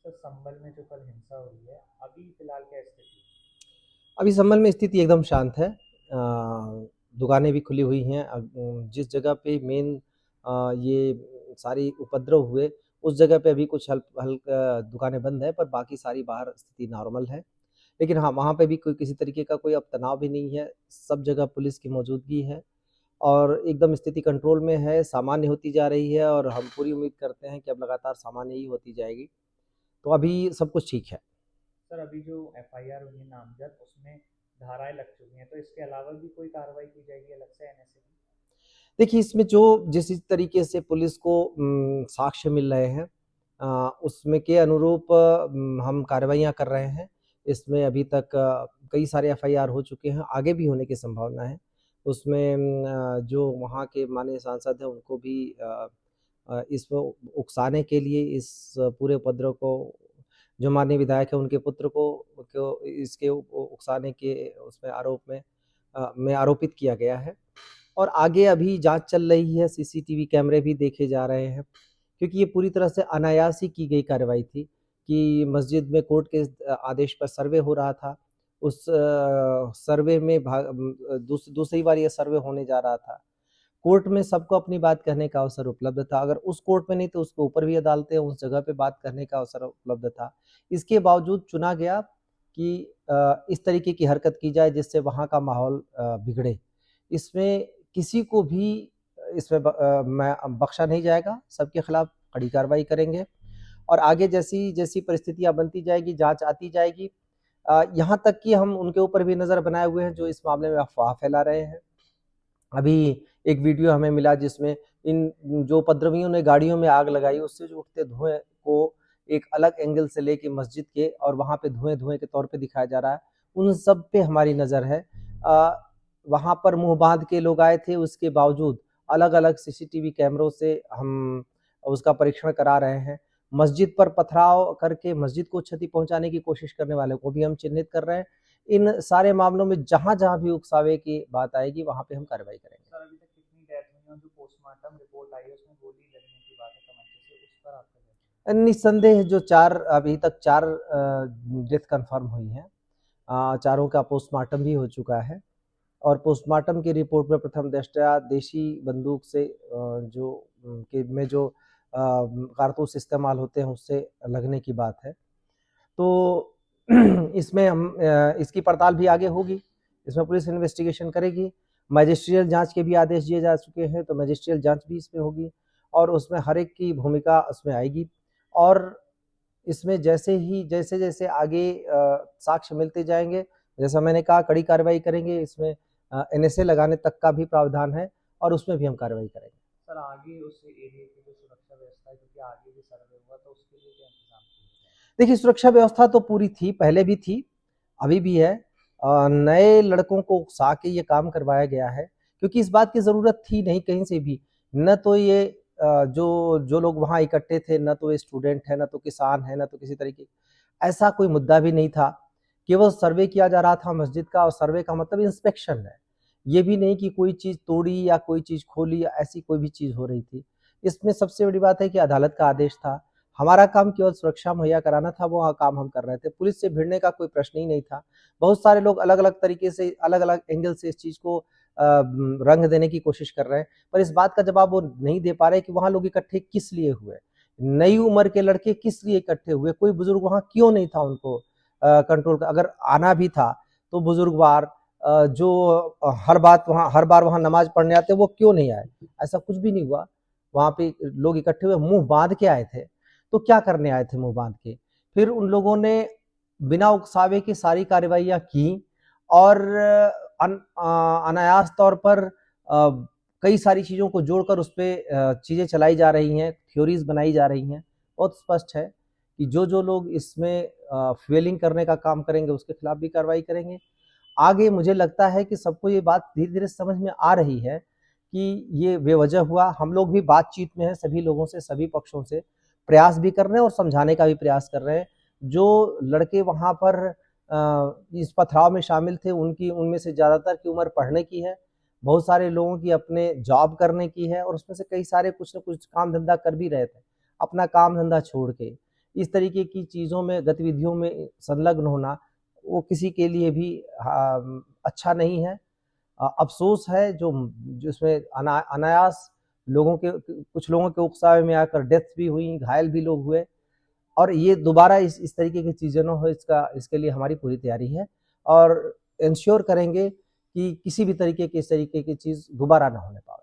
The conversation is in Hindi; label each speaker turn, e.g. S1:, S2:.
S1: सर संभल में जो कल हिंसा हुई है, अभी फिलहाल क्या स्थिति है?
S2: अभी संभल में स्थिति एकदम शांत है। दुकानें भी खुली हुई हैं। जिस जगह पे मेन ये सारी उपद्रव हुए, उस जगह पे अभी कुछ हल्का दुकानें बंद हैं, पर बाकी सारी बाहर स्थिति नॉर्मल है। लेकिन हाँ, वहाँ पे भी कोई किसी तरीके का कोई अब तनाव भी नहीं है। सब जगह पुलिस की मौजूदगी है और एकदम स्थिति कंट्रोल में है, सामान्य होती जा रही है और हम पूरी उम्मीद करते हैं कि अब लगातार सामान्य ही होती जाएगी। तो अभी सब कुछ ठीक है।
S1: सर अभी जो एफआईआर हुई है नामजद, उसमें धाराएं लग चुकी हैं, तो इसके अलावा भी कोई कार्रवाई की जाएगी अलग से एनएसए की?
S2: देखिए, इसमें जो जिस तरीके से पुलिस को साक्ष्य मिल रहे हैं, उसमें के अनुरूप हम कार्रवाइयाँ कर रहे हैं। इसमें अभी तक कई सारे एफआईआर हो चुके हैं, आगे भी होने की संभावना है। उसमें जो वहाँ के माननीय सांसद हैं, उनको भी इसको उकसाने के लिए इस पूरे उपद्रव को, जो माननीय विधायक हैं, उनके पुत्र को इसके उकसाने के उसमें में आरोपित किया गया है। और आगे अभी जांच चल रही है, सीसीटीवी कैमरे भी देखे जा रहे हैं, क्योंकि ये पूरी तरह से अनायास ही की गई कार्रवाई थी कि मस्जिद में कोर्ट के आदेश पर सर्वे हो रहा था। उस सर्वे में दूसरी बार ये सर्वे होने जा रहा था। कोर्ट में सबको अपनी बात कहने का अवसर उपलब्ध था। अगर उस कोर्ट में नहीं तो उसके ऊपर भी अदालतें, उस जगह पे बात करने का अवसर उपलब्ध था। इसके बावजूद चुना गया कि इस तरीके की हरकत की जाए जिससे वहाँ का माहौल बिगड़े। इसमें किसी को भी इसमें बख्शा नहीं जाएगा, सबके खिलाफ कड़ी कार्रवाई करेंगे और आगे जैसी परिस्थितियां बनती जाएगी, जांच आती जाएगी। यहाँ तक कि हम उनके ऊपर भी नज़र बनाए हुए हैं जो इस मामले में अफवाह फैला रहे हैं। अभी एक वीडियो हमें मिला जिसमें इन जो उपद्रवियों ने गाड़ियों में आग लगाई, उससे जो उठते धुएं को एक अलग एंगल से लेके मस्जिद के और वहाँ पे धुएं के तौर पे दिखाया जा रहा है। उन सब पे हमारी नज़र है। वहाँ पर मुंह बांध के लोग आए थे, उसके बावजूद अलग अलग सीसीटीवी कैमरों से हम उसका परीक्षण करा रहे हैं। मस्जिद पर पथराव करके मस्जिद को क्षति पहुंचाने की कोशिश करने वाले को भी हम चिन्हित कर रहे हैं। इन सारे मामलों में जहां जहां भी उकसावे की बात आएगी, वहां पे हम कार्रवाई करेंगे।
S1: सर अभी तक कितनी डेथ हुई है? जो पोस्टमार्टम रिपोर्ट आई है उसमें गोली लगने की बात है तमंचे से, उस पर आपका क्या कहना
S2: निस्संदेह जो चार अभी तक चार डेथ कंफर्म हुई हैं, चारों का पोस्टमार्टम भी हो चुका है और पोस्टमार्टम की रिपोर्ट में प्रथम दृष्टया देशी बंदूक से जो के में जो कारतूस इस्तेमाल होते हैं उससे लगने की बात है। तो इसमें हम इसकी पड़ताल भी आगे होगी। इसमें पुलिस इन्वेस्टिगेशन करेगी। मजिस्ट्रियल जांच के भी आदेश दिए जा चुके हैं, तो मजिस्ट्रियल जांच भी इसमें होगी और उसमें हर एक की भूमिका उसमें आएगी। और इसमें जैसे जैसे आगे साक्ष्य मिलते जाएंगे, जैसा मैंने कहा, कड़ी कार्रवाई करेंगे। इसमें एनएसए लगाने तक का भी प्रावधान है और उसमें भी हम कार्रवाई करेंगे।
S1: है? सर आगे उस एरिया की जो सुरक्षा व्यवस्था है, क्योंकि आगे भी सर्वे हुआ, तो उसके लिए क्या इंतजाम किए जाएंगे?
S2: देखिए, सुरक्षा व्यवस्था तो पूरी थी, पहले भी थी, अभी भी है। नए लड़कों को उकसा के ये काम करवाया गया है क्योंकि इस बात की ज़रूरत थी नहीं कहीं से भी। न तो ये जो जो लोग वहाँ इकट्ठे थे, न तो ये स्टूडेंट है, न तो किसान है, न तो किसी तरीके, ऐसा कोई मुद्दा भी नहीं था। केवल सर्वे किया जा रहा था मस्जिद का और सर्वे का मतलब इंस्पेक्शन है। ये भी नहीं कि कोई चीज़ तोड़ी या कोई चीज़ खोली या ऐसी कोई भी चीज़ हो रही थी। इसमें सबसे बड़ी बात है कि अदालत का आदेश था। हमारा काम केवल सुरक्षा मुहैया कराना था, वो काम हम कर रहे थे। पुलिस से भिड़ने का कोई प्रश्न ही नहीं था। बहुत सारे लोग अलग-अलग तरीके से, अलग-अलग एंगल से इस चीज़ को रंग देने की कोशिश कर रहे हैं, पर इस बात का जवाब वो नहीं दे पा रहे कि वहाँ लोग इकट्ठे किस लिए हुए? नई उम्र के लड़के किस लिए इकट्ठे हुए? कोई बुजुर्ग वहाँ क्यों नहीं था उनको कंट्रोल का? अगर आना भी था, तो बुजुर्गवार जो हर बार वहाँ नमाज़ पढ़ने आते, वो क्यों नहीं आए? ऐसा कुछ भी नहीं हुआ। वहाँ पे लोग इकट्ठे हुए, मुँह बाँध के आए थे। तो क्या करने आए थे मुंह बांध के? फिर उन लोगों ने बिना उकसावे की सारी कार्रवाइयाँ की और अनायास तौर पर कई सारी चीज़ों को जोड़कर उस पे चीज़ें चलाई जा रही हैं, थ्योरीज़ बनाई जा रही हैं। बहुत स्पष्ट है कि जो लोग इसमें फ्यूलिंग करने का काम करेंगे, उसके खिलाफ भी कार्रवाई करेंगे। आगे मुझे लगता है कि सबको ये बात धीरे-धीरे समझ में आ रही है कि ये बेवजह हुआ। हम लोग भी बातचीत में हैं सभी लोगों से, सभी पक्षों से। प्रयास भी कर रहे हैं और समझाने का भी प्रयास कर रहे हैं। जो लड़के वहाँ पर इस पथराव में शामिल थे, उनकी उनमें से ज़्यादातर की उम्र पढ़ने की है। बहुत सारे लोगों की अपने जॉब करने की है और उसमें से कई सारे कुछ न कुछ काम-धंधा कर भी रहे थे, अपना काम-धंधा छोड़ के। इस तरीके की चीज़ों में, गतिविधियों में संलग्न होना, वो किसी के लिए भी अच्छा नहीं है। अफ़सोस है जो जिसमें अनायास लोगों के कुछ लोगों के उकसावे में आकर डेथ भी हुई, घायल भी लोग हुए, और ये दोबारा इस तरीके की चीज़ें ना हो, इसके लिए हमारी पूरी तैयारी है, और इंश्योर करेंगे कि किसी भी तरीके की इस तरीके की चीज़ दोबारा ना होने पाए।